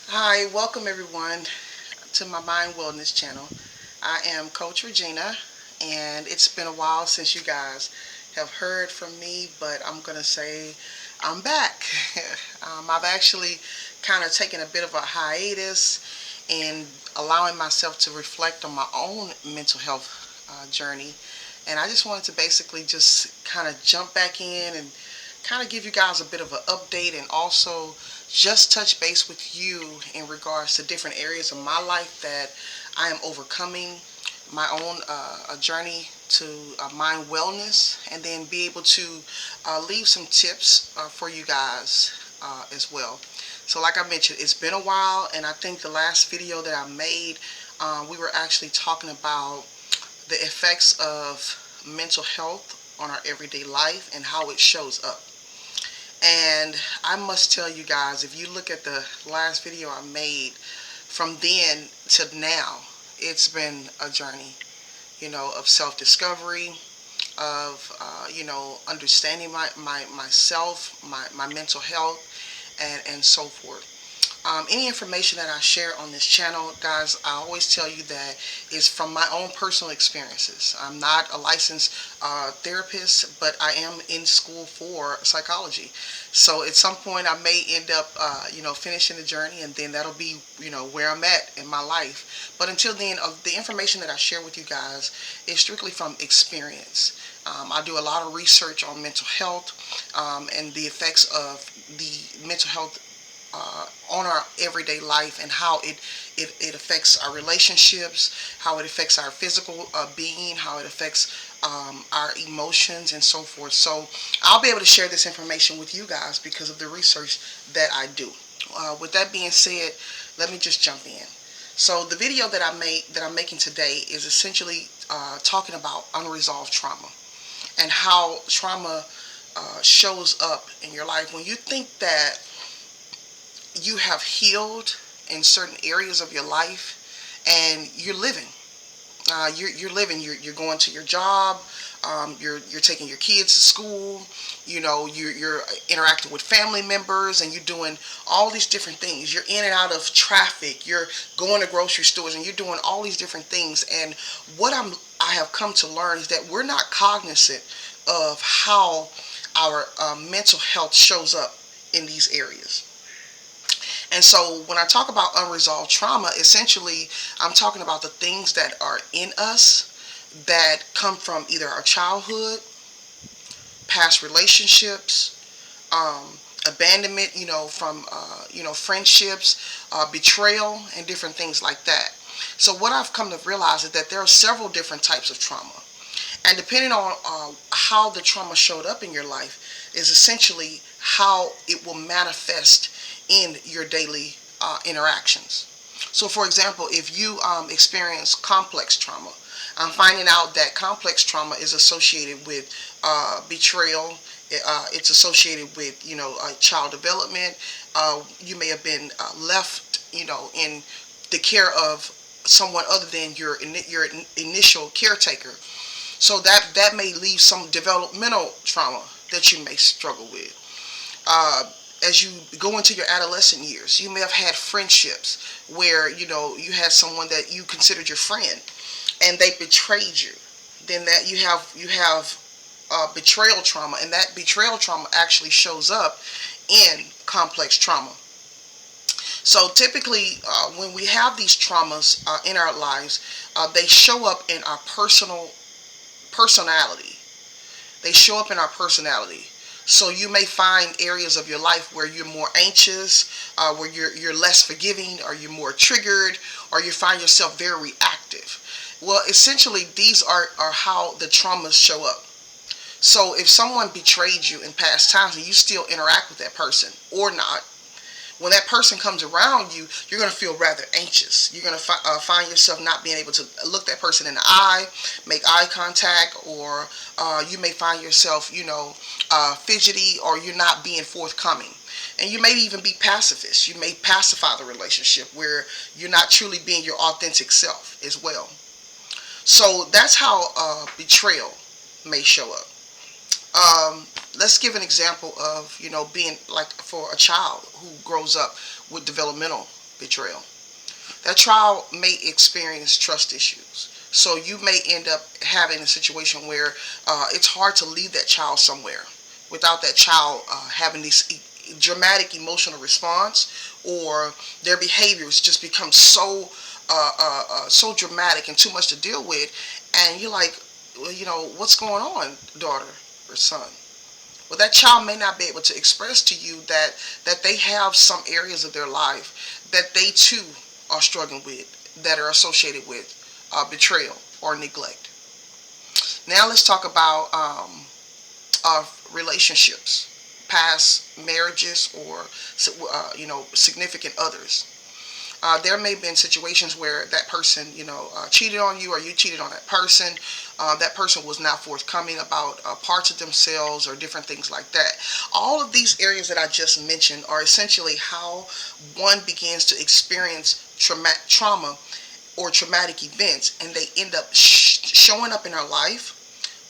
Hi, welcome everyone to my Mind Wellness channel. I am Coach Regina, and it's been a while since you guys have heard from me, but I'm going to say I'm back. I've actually kind of taken a bit of a hiatus and allowing myself to reflect on my own mental health journey. And I just wanted to basically just kind of jump back in and kind of give you guys a bit of an update and also just touch base with you in regards to different areas of my life that I am overcoming, my own a journey to mind wellness, and then be able to leave some tips for you guys as well. So like I mentioned, it's been a while, and I think the last video that I made, we were actually talking about the effects of mental health on our everyday life and how it shows up. And I must tell you guys, if you look at the last video I made, from then to now, it's been a journey, of self-discovery, of, understanding myself, my mental health, and so forth. Any information that I share on this channel, guys, I always tell you that is from my own personal experiences. I'm not a licensed therapist, but I am in school for psychology. So at some point, I may end up, finishing the journey, and then that'll be, where I'm at in my life. But until then, the information that I share with you guys is strictly from experience. I do a lot of research on mental health and the effects of the mental health on our everyday life and how it affects our relationships, how it affects our physical being, how it affects our emotions and so forth. So I'll be able to share this information with you guys because of the research that I do. With that being said, let me just jump in. So the video that I'm making today is essentially talking about unresolved trauma and how trauma shows up in your life when you think that you have healed in certain areas of your life and you're living. You're living. You're going to your job. You're taking your kids to school. You're interacting with family members, and you're doing all these different things. You're in and out of traffic. You're going to grocery stores, and you're doing all these different things. And what I have come to learn is that we're not cognizant of how our mental health shows up in these areas. And so when I talk about unresolved trauma, essentially I'm talking about the things that are in us that come from either our childhood, past relationships, abandonment, from, friendships, betrayal, and different things like that. So what I've come to realize is that there are several different types of trauma. And depending on how the trauma showed up in your life is essentially how it will manifest in your daily interactions. So, for example, if you experience complex trauma, I'm finding out that complex trauma is associated with betrayal. It's associated with, child development. You may have been left, in the care of someone other than your initial caretaker. So that may leave some developmental trauma that you may struggle with. As you go into your adolescent years, you may have had friendships where you had someone that you considered your friend, and they betrayed you. Then that you have betrayal trauma, and that betrayal trauma actually shows up in complex trauma. So typically, when we have these traumas in our lives, they show up in our personality. They show up in our personality. So you may find areas of your life where you're more anxious, where you're less forgiving, or you're more triggered, or you find yourself very reactive. Well, essentially, these are how the traumas show up. So if someone betrayed you in past times and you still interact with that person or not, when that person comes around you, you're going to feel rather anxious. You're going to find yourself not being able to look that person in the eye, make eye contact, or you may find yourself, fidgety, or you're not being forthcoming. And you may even be pacifist. You may pacify the relationship where you're not truly being your authentic self as well. So that's how betrayal may show up. Let's give an example of, being like for a child who grows up with developmental betrayal. That child may experience trust issues. So you may end up having a situation where it's hard to leave that child somewhere without that child having this dramatic emotional response, or their behaviors just become so dramatic and too much to deal with, and you're like, well, what's going on, daughter or son? Well, that child may not be able to express to you that they have some areas of their life that they too are struggling with, that are associated with betrayal or neglect. Now let's talk about relationships, past marriages, or significant others. There may have been situations where that person, cheated on you, or you cheated on that person. That person was not forthcoming about parts of themselves or different things like that. All of these areas that I just mentioned are essentially how one begins to experience trauma or traumatic events, and they end up showing up in our life,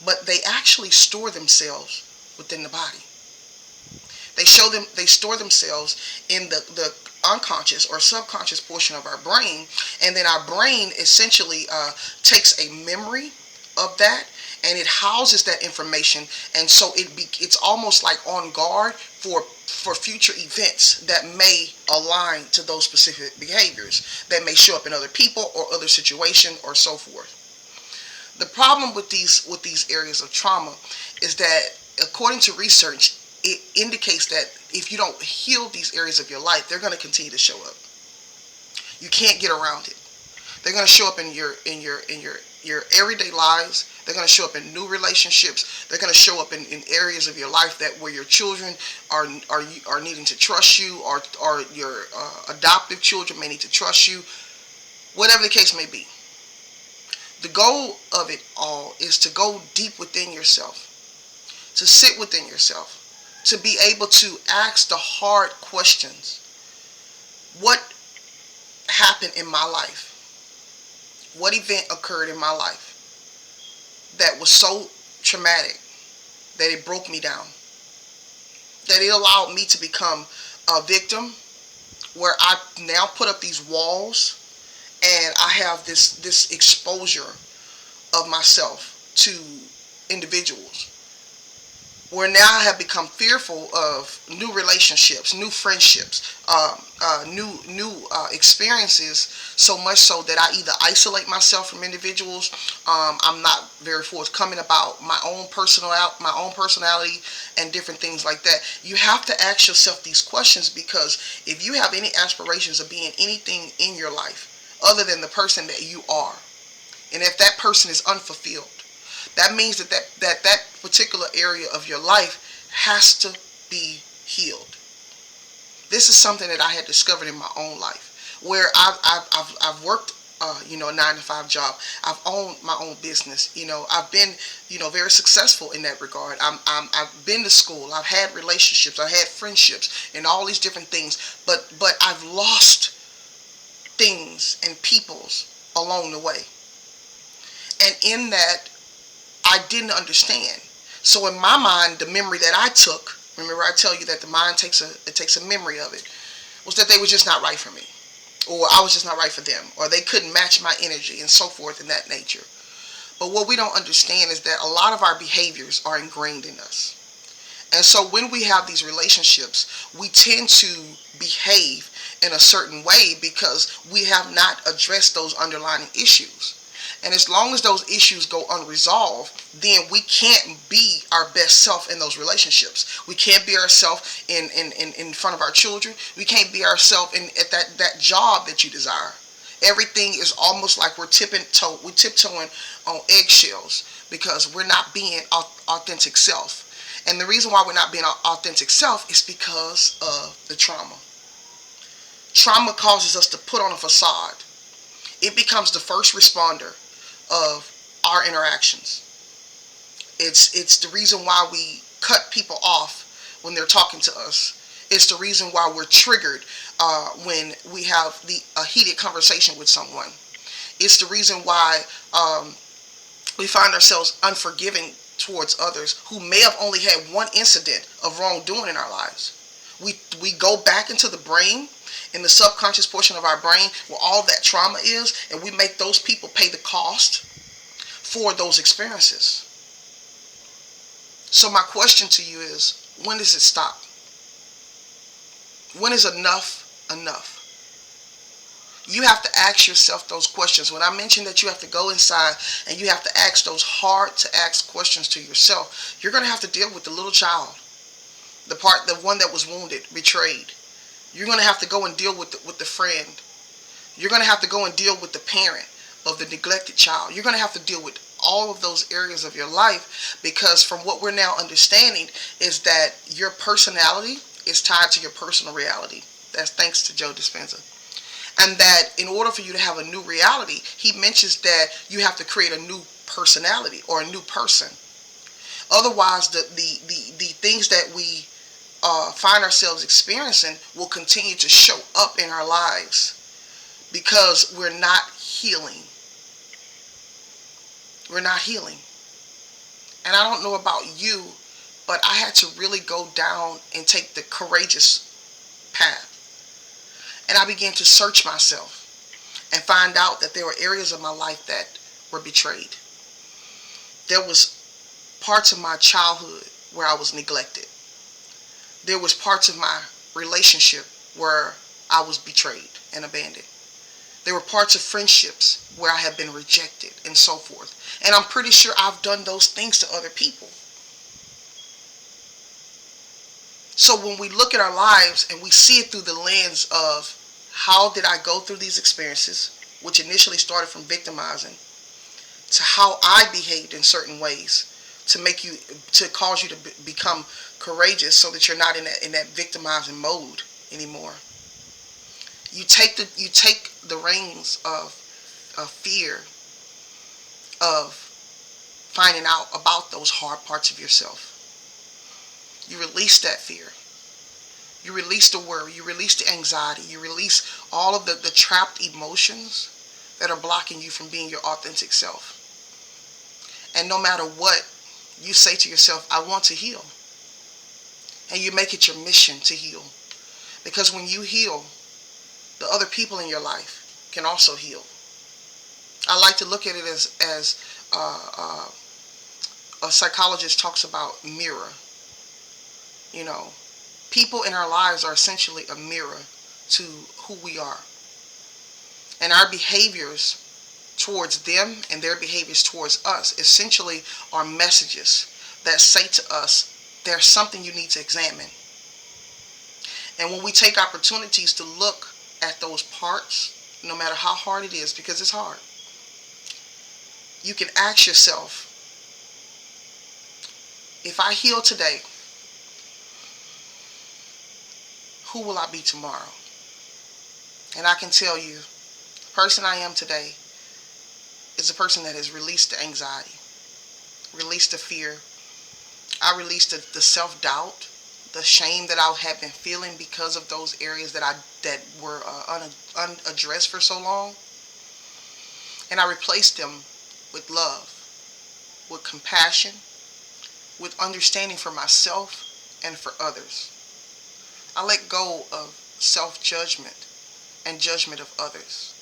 but they actually store themselves within the body. They store themselves in the unconscious or subconscious portion of our brain, and then our brain essentially takes a memory of that, and it houses that information, and so it's almost like on guard for future events that may align to those specific behaviors that may show up in other people or other situations or so forth. The problem with these areas of trauma is that, according to research, it indicates that if you don't heal these areas of your life, they're going to continue to show up. You can't get around it. They're going to show up in your everyday lives. They're going to show up in new relationships. They're going to show up in areas of your life that where your children are needing to trust you, or your adoptive children may need to trust you. Whatever the case may be. The goal of it all is to go deep within yourself, to sit within yourself, to be able to ask the hard questions. What happened in my life? What event occurred in my life that was so traumatic that it broke me down? That it allowed me to become a victim, where I now put up these walls, and I have this exposure of myself to individuals, where now I have become fearful of new relationships, new friendships, new experiences, so much so that I either isolate myself from individuals. I'm not very forthcoming about my own personality and different things like that. You have to ask yourself these questions, because if you have any aspirations of being anything in your life other than the person that you are, and if that person is unfulfilled, that means that particular area of your life has to be healed. This is something that I had discovered in my own life, where I've worked a 9-to-5 job. I've owned my own business. I've been very successful in that regard. I've been to school. I've had relationships. I've had friendships and all these different things. But I've lost things and peoples along the way. And in that, I didn't understand. So in my mind, the memory that I took, remember I tell you that the mind takes a memory of it, was that they were just not right for me, or I was just not right for them, or they couldn't match my energy, and so forth in that nature. But what we don't understand is that a lot of our behaviors are ingrained in us. And so when we have these relationships, we tend to behave in a certain way because we have not addressed those underlying issues. And as long as those issues go unresolved, then we can't be our best self in those relationships. We can't be ourselves in front of our children. We can't be ourselves at that job that you desire. Everything is almost like we're tiptoeing on eggshells, because we're not being authentic self. And the reason why we're not being authentic self is because of the trauma. Trauma causes us to put on a facade. It becomes the first responder of our interactions. It's the reason why we cut people off when they're talking to us. It's the reason why we're triggered when we have a heated conversation with someone. It's the reason why we find ourselves unforgiving towards others who may have only had one incident of wrongdoing in our lives. We go back into the brain in the subconscious portion of our brain where all that trauma is, and we make those people pay the cost for those experiences. So my question to you is, when does it stop? When is enough enough? You have to ask yourself those questions. When I mentioned that you have to go inside and you have to ask those hard to ask questions to yourself, you're going to have to deal with the little child, the one that was wounded, betrayed. You're going to have to go and deal with the friend. You're going to have to go and deal with the parent of the neglected child. You're going to have to deal with all of those areas of your life, because from what we're now understanding is that your personality is tied to your personal reality. That's thanks to Joe Dispenza. And that in order for you to have a new reality, he mentions that you have to create a new personality or a new person. Otherwise, the things that we find ourselves experiencing will continue to show up in our lives because we're not healing. We're not healing. And I don't know about you, but I had to really go down and take the courageous path. And I began to search myself and find out that there were areas of my life that were betrayed. There was parts of my childhood where I was neglected. There was parts of my relationship where I was betrayed and abandoned. There were parts of friendships where I had been rejected and so forth. And I'm pretty sure I've done those things to other people. So when we look at our lives and we see it through the lens of how did I go through these experiences, which initially started from victimizing, to how I behaved in certain ways to cause you to become courageous so that you're not in that victimizing mode anymore. You take the reins of fear of finding out about those hard parts of yourself. You release that fear. You release the worry. You release the anxiety. You release all of the trapped emotions that are blocking you from being your authentic self. And no matter what, you say to yourself, I want to heal. And you make it your mission to heal. Because when you heal, the other people in your life can also heal. I like to look at it as a psychologist talks about mirror. You know, people in our lives are essentially a mirror to who we are. And our behaviors towards them and their behaviors towards us essentially are messages that say to us, there's something you need to examine. And when we take opportunities to look at those parts, no matter how hard it is, because it's hard, you can ask yourself, if I heal today, who will I be tomorrow? And I can tell you, the person I am today is a person that has released the anxiety, released the fear. I released the self-doubt, the shame that I had been feeling because of those areas that were unaddressed for so long. And I replaced them with love, with compassion, with understanding for myself and for others. I let go of self-judgment and judgment of others.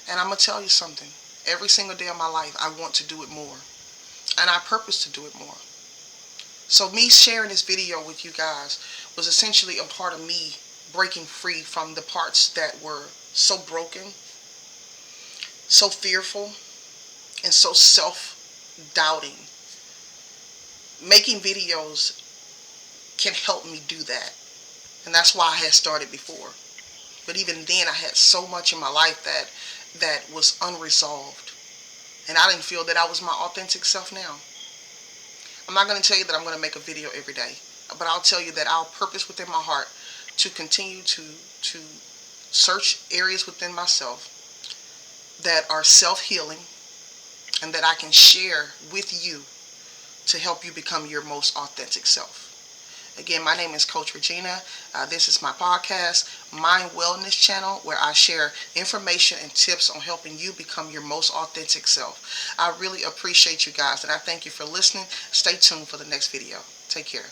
And I'm going to tell you something. Every single day of my life, I want to do it more. And I purpose to do it more. So me sharing this video with you guys was essentially a part of me breaking free from the parts that were so broken, so fearful, and so self-doubting. Making videos can help me do that. And that's why I had started before. But even then, I had so much in my life that was unresolved. And I didn't feel that I was my authentic self now. I'm not going to tell you that I'm going to make a video every day. But I'll tell you that I'll purpose within my heart to continue to search areas within myself that are self-healing and that I can share with you to help you become your most authentic self. Again, my name is Coach Regina. This is my podcast, Mind Wellness Channel, where I share information and tips on helping you become your most authentic self. I really appreciate you guys, and I thank you for listening. Stay tuned for the next video. Take care.